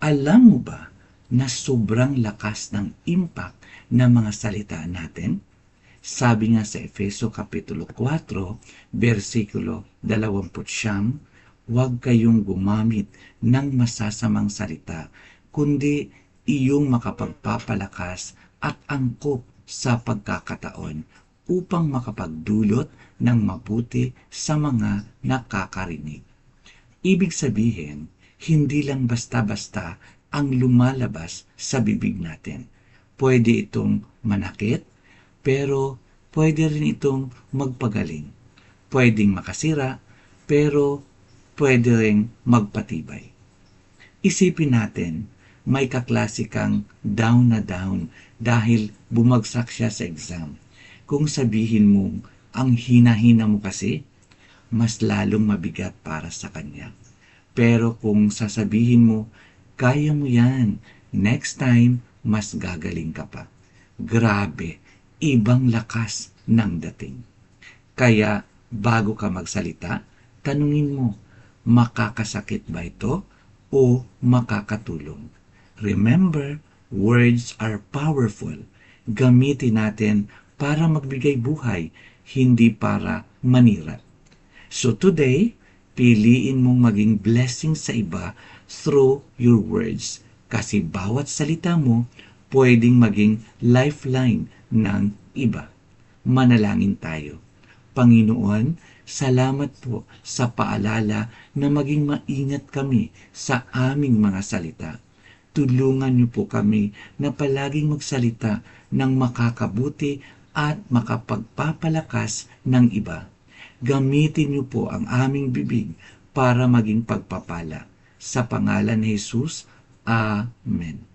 Alam mo ba na sobrang lakas ng impact ng mga salita natin? Sabi nga sa Efeso Kapitulo 4, versikulo 29, huwag kayong gumamit ng masasamang salita, kundi iyong makapagpapalakas at angkop sa pagkakataon upang makapagdulot ng mabuti sa mga nakakarinig. Ibig sabihin, hindi lang basta-basta ang lumalabas sa bibig natin. Pwede itong manakit, pero pwede rin itong magpagaling. Pwedeng makasira, pero pwede rin magpatibay. Isipin natin, may kaklase kang down na down dahil bumagsak siya sa exam. Kung sabihin mong ang hina-hina mo kasi, mas lalong mabigat para sa kanya. Pero kung sasabihin mo, kaya mo yan, next time, mas gagaling ka pa. Grabe, ibang lakas ng dating. Kaya, bago ka magsalita, tanungin mo, makakasakit ba ito o makakatulong? Remember, words are powerful. Gamitin natin para magbigay buhay, hindi para manira. So today, piliin mong maging blessing sa iba through your words. Kasi bawat salita mo, pwedeng maging lifeline ng iba. Manalangin tayo. Panginoon, salamat po sa paalala na maging maingat kami sa aming mga salita. Tulungan niyo po kami na palaging magsalita ng makakabuti at makapagpapalakas ng iba. Gamitin niyo po ang aming bibig para maging pagpapala. Sa pangalan ni Jesus, Amen.